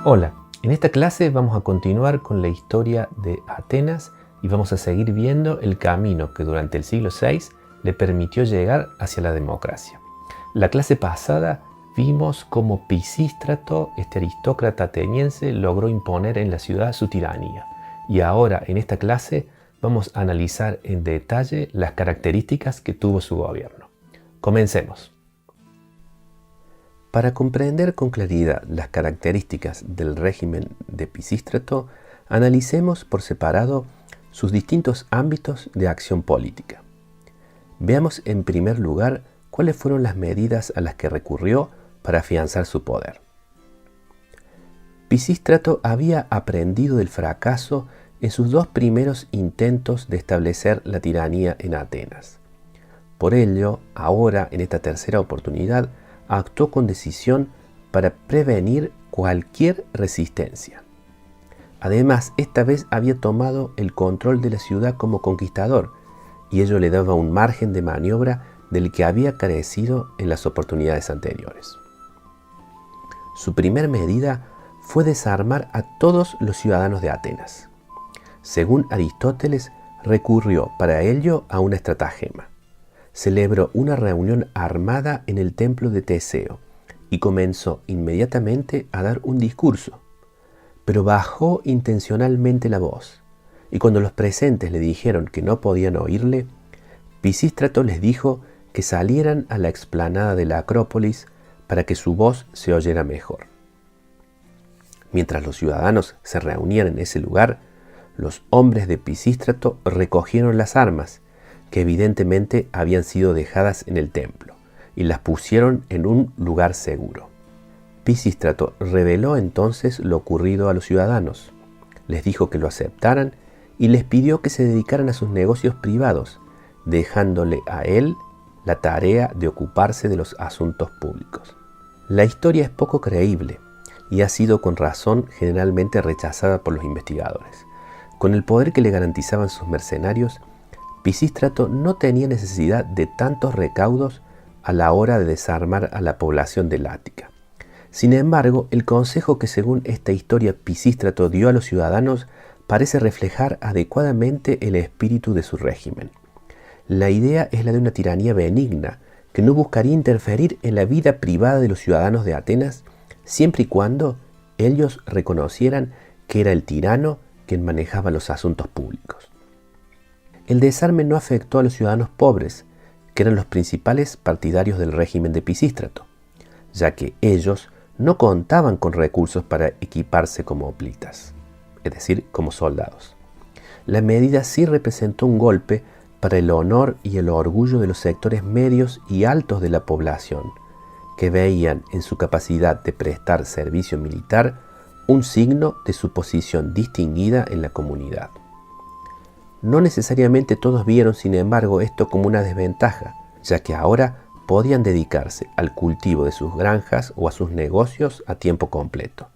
Hola, en esta clase vamos a continuar con la historia de Atenas y vamos a seguir viendo el camino que durante el siglo VI le permitió llegar hacia la democracia. La clase pasada vimos cómo Pisístrato, este aristócrata ateniense, logró imponer en la ciudad su tiranía. Y ahora en esta clase vamos a analizar en detalle las características que tuvo su gobierno. Comencemos. Para comprender con claridad las características del régimen de Pisístrato, analicemos por separado sus distintos ámbitos de acción política. Veamos en primer lugar cuáles fueron las medidas a las que recurrió para afianzar su poder. Pisístrato había aprendido del fracaso en sus dos primeros intentos de establecer la tiranía en Atenas. Por ello, ahora, en esta tercera oportunidad, actuó con decisión para prevenir cualquier resistencia. Además, esta vez había tomado el control de la ciudad como conquistador, y ello le daba un margen de maniobra del que había carecido en las oportunidades anteriores. Su primera medida fue desarmar a todos los ciudadanos de Atenas. Según Aristóteles, recurrió para ello a una estratagema. Celebró una reunión armada en el templo de Teseo y comenzó inmediatamente a dar un discurso, pero bajó intencionalmente la voz, y cuando los presentes le dijeron que no podían oírle, Pisístrato les dijo que salieran a la explanada de la Acrópolis para que su voz se oyera mejor. Mientras los ciudadanos se reunían en ese lugar, los hombres de Pisístrato recogieron las armas, que evidentemente habían sido dejadas en el templo, y las pusieron en un lugar seguro. Pisístrato reveló entonces lo ocurrido a los ciudadanos, les dijo que lo aceptaran y les pidió que se dedicaran a sus negocios privados, dejándole a él la tarea de ocuparse de los asuntos públicos. La historia es poco creíble y ha sido con razón generalmente rechazada por los investigadores. Con el poder que le garantizaban sus mercenarios, Pisístrato no tenía necesidad de tantos recaudos a la hora de desarmar a la población del Ática. Sin embargo, el consejo que según esta historia Pisístrato dio a los ciudadanos parece reflejar adecuadamente el espíritu de su régimen. La idea es la de una tiranía benigna, que no buscaría interferir en la vida privada de los ciudadanos de Atenas, siempre y cuando ellos reconocieran que era el tirano quien manejaba los asuntos públicos. El desarme no afectó a los ciudadanos pobres, que eran los principales partidarios del régimen de Pisístrato, ya que ellos no contaban con recursos para equiparse como hoplitas, es decir, como soldados. La medida sí representó un golpe para el honor y el orgullo de los sectores medios y altos de la población, que veían en su capacidad de prestar servicio militar un signo de su posición distinguida en la comunidad. No necesariamente todos vieron, sin embargo, esto como una desventaja, ya que ahora podían dedicarse al cultivo de sus granjas o a sus negocios a tiempo completo.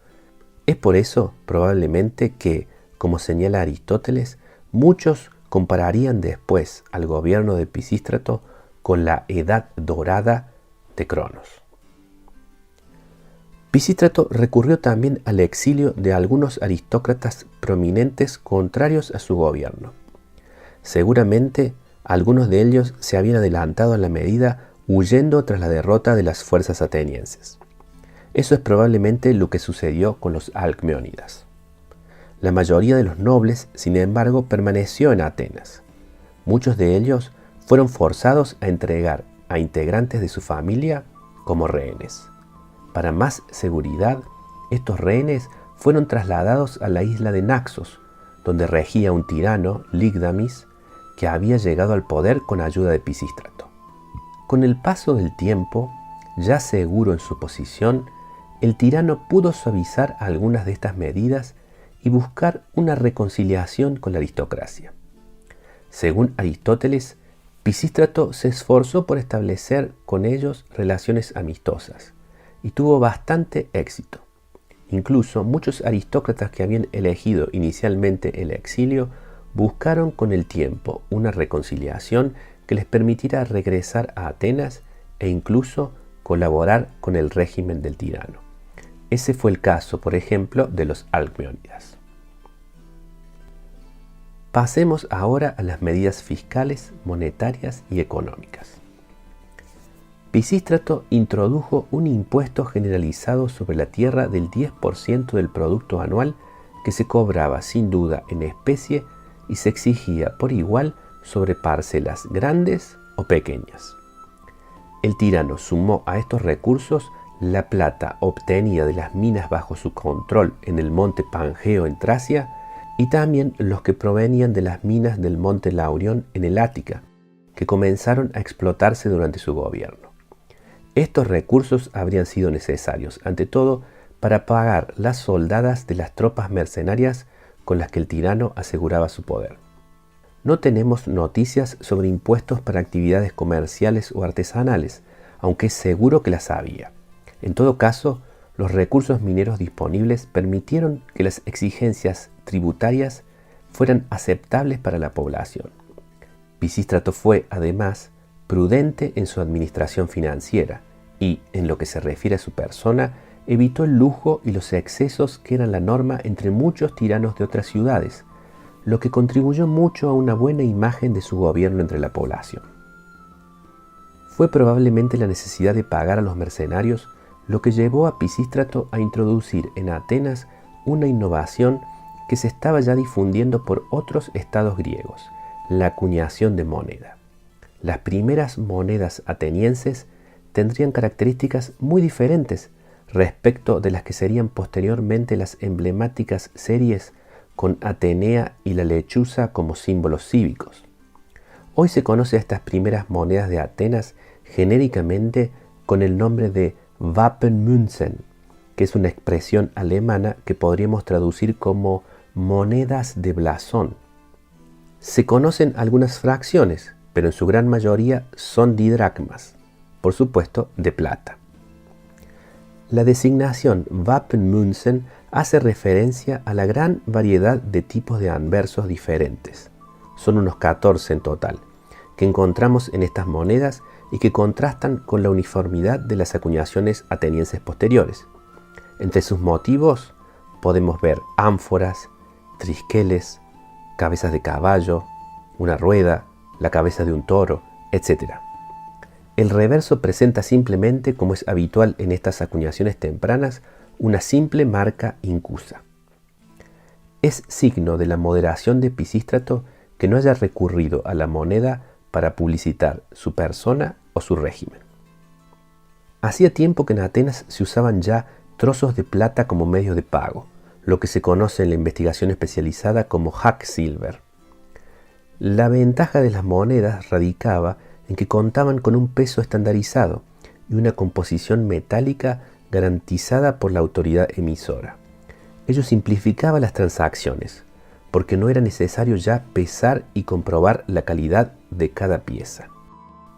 Es por eso, probablemente, que, como señala Aristóteles, muchos compararían después al gobierno de Pisístrato con la edad dorada de Cronos. Pisístrato recurrió también al exilio de algunos aristócratas prominentes contrarios a su gobierno. Seguramente algunos de ellos se habían adelantado a la medida huyendo tras la derrota de las fuerzas atenienses. Eso es probablemente lo que sucedió con los alcmeónidas. La mayoría de los nobles, sin embargo, permaneció en Atenas. Muchos de ellos fueron forzados a entregar a integrantes de su familia como rehenes. Para más seguridad, estos rehenes fueron trasladados a la isla de Naxos, donde regía un tirano, Ligdamis, que había llegado al poder con ayuda de Pisístrato. Con el paso del tiempo, ya seguro en su posición, el tirano pudo suavizar algunas de estas medidas y buscar una reconciliación con la aristocracia. Según Aristóteles, Pisístrato se esforzó por establecer con ellos relaciones amistosas y tuvo bastante éxito. Incluso muchos aristócratas que habían elegido inicialmente el exilio buscaron con el tiempo una reconciliación que les permitiera regresar a Atenas e incluso colaborar con el régimen del tirano. Ese fue el caso, por ejemplo, de los alcmeónidas. Pasemos ahora a las medidas fiscales, monetarias y económicas. Pisístrato introdujo un impuesto generalizado sobre la tierra del 10% del producto anual que se cobraba sin duda en especie y se exigía por igual sobre parcelas grandes o pequeñas. El tirano sumó a estos recursos la plata obtenida de las minas bajo su control en el monte Pangeo en Tracia y también los que provenían de las minas del monte Laurión en el Ática, que comenzaron a explotarse durante su gobierno. Estos recursos habrían sido necesarios, ante todo, para pagar las soldadas de las tropas mercenarias con las que el tirano aseguraba su poder. No tenemos noticias sobre impuestos para actividades comerciales o artesanales, aunque es seguro que las había. En todo caso, los recursos mineros disponibles permitieron que las exigencias tributarias fueran aceptables para la población. Pisístrato fue, además, prudente en su administración financiera y, en lo que se refiere a su persona, evitó el lujo y los excesos que eran la norma entre muchos tiranos de otras ciudades, lo que contribuyó mucho a una buena imagen de su gobierno entre la población. Fue probablemente la necesidad de pagar a los mercenarios lo que llevó a Pisístrato a introducir en Atenas una innovación que se estaba ya difundiendo por otros estados griegos, la acuñación de moneda. Las primeras monedas atenienses tendrían características muy diferentes respecto de las que serían posteriormente las emblemáticas series con Atenea y la lechuza como símbolos cívicos. Hoy se conoce a estas primeras monedas de Atenas genéricamente con el nombre de Wapenmünzen, que es una expresión alemana que podríamos traducir como monedas de blasón. Se conocen algunas fracciones, pero en su gran mayoría son didracmas, por supuesto de plata. La designación Wapenmünzen hace referencia a la gran variedad de tipos de anversos diferentes, son unos 14 en total, que encontramos en estas monedas y que contrastan con la uniformidad de las acuñaciones atenienses posteriores. Entre sus motivos podemos ver ánforas, trisqueles, cabezas de caballo, una rueda, la cabeza de un toro, etc. El reverso presenta simplemente, como es habitual en estas acuñaciones tempranas, una simple marca incusa. Es signo de la moderación de Pisístrato que no haya recurrido a la moneda para publicitar su persona o su régimen. Hacía tiempo que en Atenas se usaban ya trozos de plata como medio de pago, lo que se conoce en la investigación especializada como hacksilver. La ventaja de las monedas radicaba en que contaban con un peso estandarizado y una composición metálica garantizada por la autoridad emisora. Ello simplificaba las transacciones, porque no era necesario ya pesar y comprobar la calidad de cada pieza.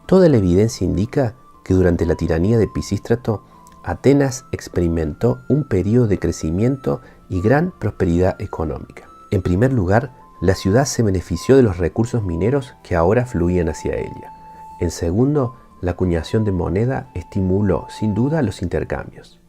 Toda la evidencia indica que durante la tiranía de Pisístrato, Atenas experimentó un periodo de crecimiento y gran prosperidad económica. En primer lugar, la ciudad se benefició de los recursos mineros que ahora fluían hacia ella. En segundo, la acuñación de moneda estimuló sin duda los intercambios.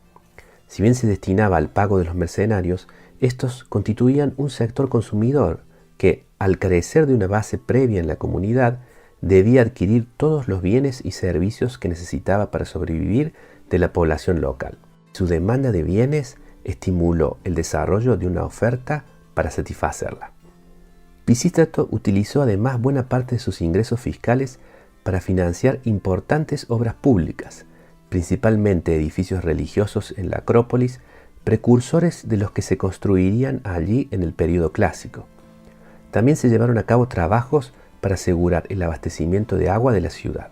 Si bien se destinaba al pago de los mercenarios, estos constituían un sector consumidor que, al carecer de una base previa en la comunidad, debía adquirir todos los bienes y servicios que necesitaba para sobrevivir de la población local. Su demanda de bienes estimuló el desarrollo de una oferta para satisfacerla. Pisístrato utilizó además buena parte de sus ingresos fiscales para financiar importantes obras públicas, principalmente edificios religiosos en la Acrópolis, precursores de los que se construirían allí en el período clásico. También se llevaron a cabo trabajos para asegurar el abastecimiento de agua de la ciudad.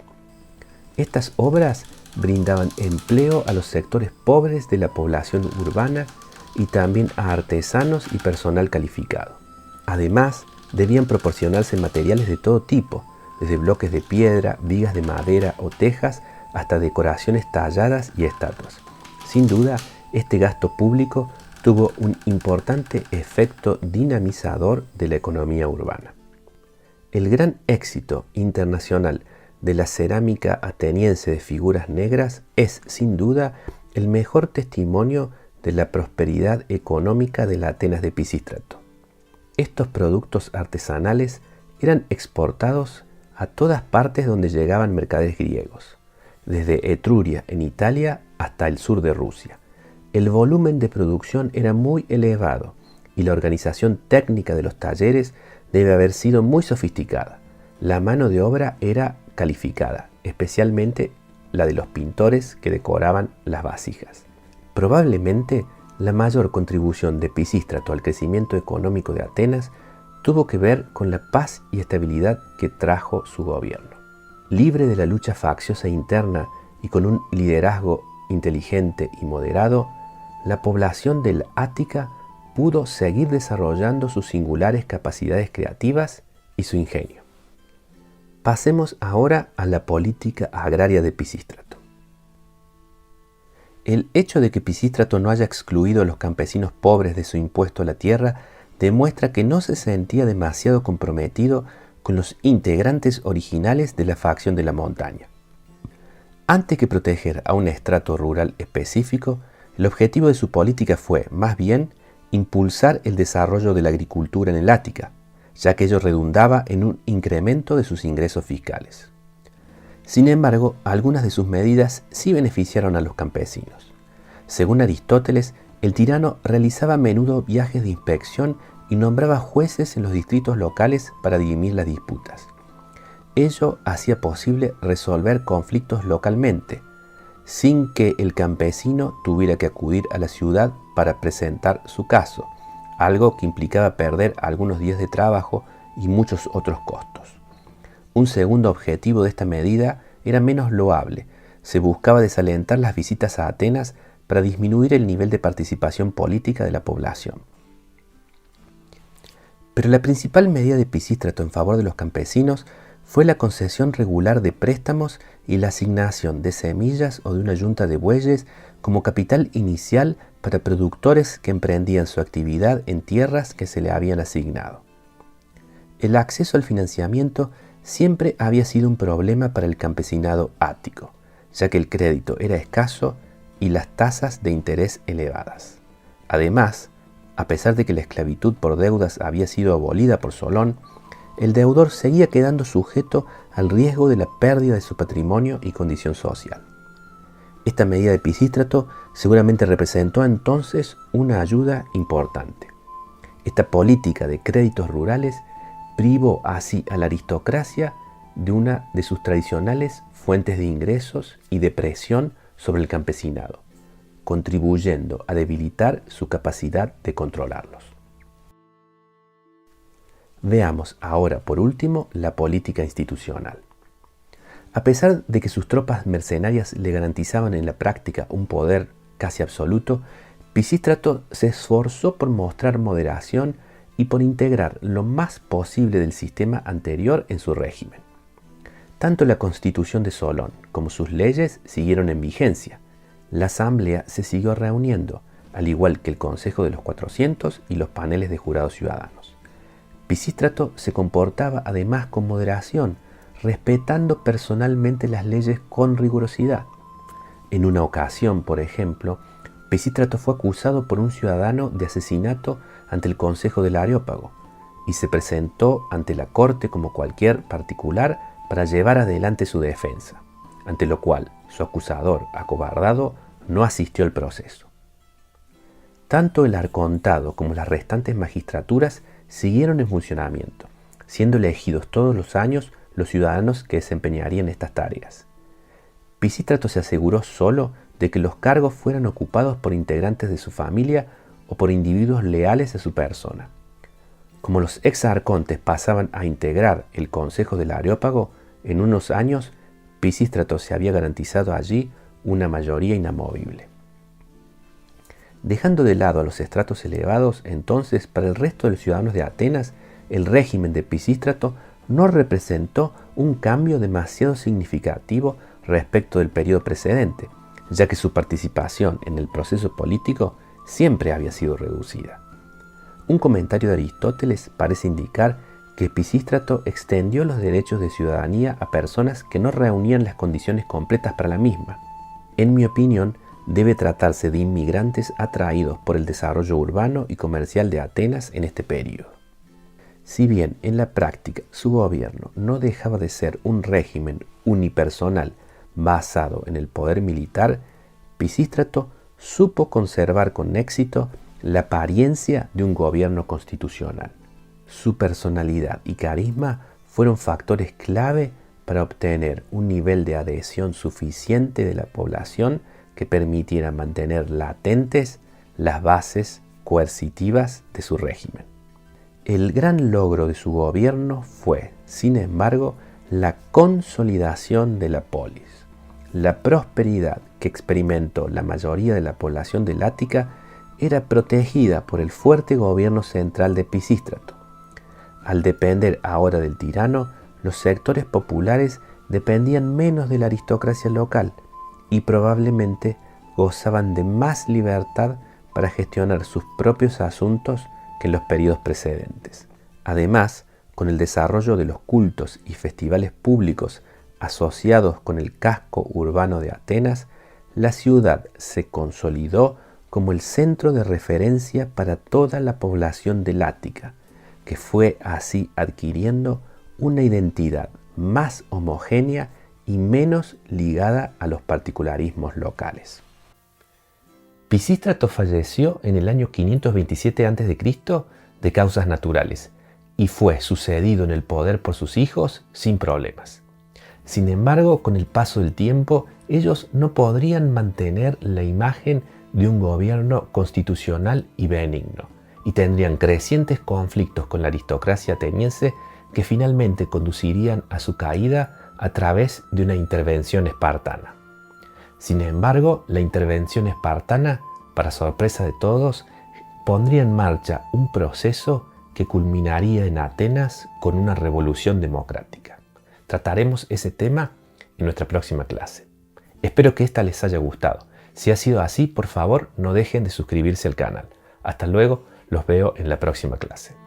Estas obras brindaban empleo a los sectores pobres de la población urbana y también a artesanos y personal calificado. Además, debían proporcionarse materiales de todo tipo, desde bloques de piedra, vigas de madera o tejas, hasta decoraciones talladas y estatuas. Sin duda, este gasto público tuvo un importante efecto dinamizador de la economía urbana. El gran éxito internacional de la cerámica ateniense de figuras negras es, sin duda, el mejor testimonio de la prosperidad económica de la Atenas de Pisístrato. Estos productos artesanales eran exportados a todas partes donde llegaban mercaderes griegos, desde Etruria en Italia hasta el sur de Rusia. El volumen de producción era muy elevado y la organización técnica de los talleres debe haber sido muy sofisticada. La mano de obra era calificada, especialmente la de los pintores que decoraban las vasijas. Probablemente la mayor contribución de Pisístrato al crecimiento económico de Atenas tuvo que ver con la paz y estabilidad que trajo su gobierno. Libre de la lucha facciosa interna y con un liderazgo inteligente y moderado, la población del Ática pudo seguir desarrollando sus singulares capacidades creativas y su ingenio. Pasemos ahora a la política agraria de Pisístrato. El hecho de que Pisístrato no haya excluido a los campesinos pobres de su impuesto a la tierra demuestra que no se sentía demasiado comprometido con los integrantes originales de la facción de la montaña. Antes que proteger a un estrato rural específico, el objetivo de su política fue, más bien, impulsar el desarrollo de la agricultura en el Ática, ya que ello redundaba en un incremento de sus ingresos fiscales. Sin embargo, algunas de sus medidas sí beneficiaron a los campesinos. Según Aristóteles, el tirano realizaba a menudo viajes de inspección y nombraba jueces en los distritos locales para dirimir las disputas. Ello hacía posible resolver conflictos localmente, sin que el campesino tuviera que acudir a la ciudad para presentar su caso, algo que implicaba perder algunos días de trabajo y muchos otros costos. Un segundo objetivo de esta medida era menos loable. Se buscaba desalentar las visitas a Atenas para disminuir el nivel de participación política de la población. Pero la principal medida de Pisístrato en favor de los campesinos fue la concesión regular de préstamos y la asignación de semillas o de una yunta de bueyes como capital inicial para productores que emprendían su actividad en tierras que se le habían asignado. El acceso al financiamiento siempre había sido un problema para el campesinado ático, ya que el crédito era escaso y las tasas de interés elevadas. Además, a pesar de que la esclavitud por deudas había sido abolida por Solón, el deudor seguía quedando sujeto al riesgo de la pérdida de su patrimonio y condición social. Esta medida de Pisístrato seguramente representó entonces una ayuda importante. Esta política de créditos rurales privó así a la aristocracia de una de sus tradicionales fuentes de ingresos y de presión sobre el campesinado, contribuyendo a debilitar su capacidad de controlarlos. Veamos ahora, por último, la política institucional. A pesar de que sus tropas mercenarias le garantizaban en la práctica un poder casi absoluto, Pisístrato se esforzó por mostrar moderación y por integrar lo más posible del sistema anterior en su régimen. Tanto la Constitución de Solón como sus leyes siguieron en vigencia. La Asamblea se siguió reuniendo, al igual que el Consejo de los 400 y los paneles de jurados ciudadanos. Pisístrato se comportaba además con moderación, respetando personalmente las leyes con rigurosidad. En una ocasión, por ejemplo, Pisístrato fue acusado por un ciudadano de asesinato ante el Consejo del Areópago y se presentó ante la corte como cualquier particular para llevar adelante su defensa, ante lo cual su acusador, acobardado, no asistió al proceso. Tanto el arcontado como las restantes magistraturas siguieron en funcionamiento, siendo elegidos todos los años los ciudadanos que desempeñarían estas tareas. Pisístrato se aseguró solo de que los cargos fueran ocupados por integrantes de su familia o por individuos leales a su persona. Como los exarcontes pasaban a integrar el Consejo del Areópago, en unos años Pisístrato se había garantizado allí una mayoría inamovible. Dejando de lado a los estratos elevados, entonces, para el resto de los ciudadanos de Atenas, el régimen de Pisístrato no representó un cambio demasiado significativo respecto del periodo precedente, ya que su participación en el proceso político siempre había sido reducida. Un comentario de Aristóteles parece indicar que Pisístrato extendió los derechos de ciudadanía a personas que no reunían las condiciones completas para la misma. En mi opinión, debe tratarse de inmigrantes atraídos por el desarrollo urbano y comercial de Atenas en este periodo. Si bien en la práctica su gobierno no dejaba de ser un régimen unipersonal basado en el poder militar, Pisístrato supo conservar con éxito la apariencia de un gobierno constitucional. Su personalidad y carisma fueron factores clave para obtener un nivel de adhesión suficiente de la población que permitiera mantener latentes las bases coercitivas de su régimen. El gran logro de su gobierno fue, sin embargo, la consolidación de la polis. La prosperidad que experimentó la mayoría de la población del Ática era protegida por el fuerte gobierno central de Pisístrato. Al depender ahora del tirano, los sectores populares dependían menos de la aristocracia local y probablemente gozaban de más libertad para gestionar sus propios asuntos que en los periodos precedentes. Además, con el desarrollo de los cultos y festivales públicos asociados con el casco urbano de Atenas, la ciudad se consolidó como el centro de referencia para toda la población del Ática, que fue así adquiriendo una identidad más homogénea y menos ligada a los particularismos locales. Pisístrato falleció en el año 527 a.C. de causas naturales y fue sucedido en el poder por sus hijos sin problemas. Sin embargo, con el paso del tiempo, ellos no podrían mantener la imagen de un gobierno constitucional y benigno, y tendrían crecientes conflictos con la aristocracia ateniense que finalmente conducirían a su caída a través de una intervención espartana. Sin embargo, la intervención espartana, para sorpresa de todos, pondría en marcha un proceso que culminaría en Atenas con una revolución democrática. Trataremos ese tema en nuestra próxima clase. Espero que esta les haya gustado. Si ha sido así, por favor, no dejen de suscribirse al canal. Hasta luego, los veo en la próxima clase.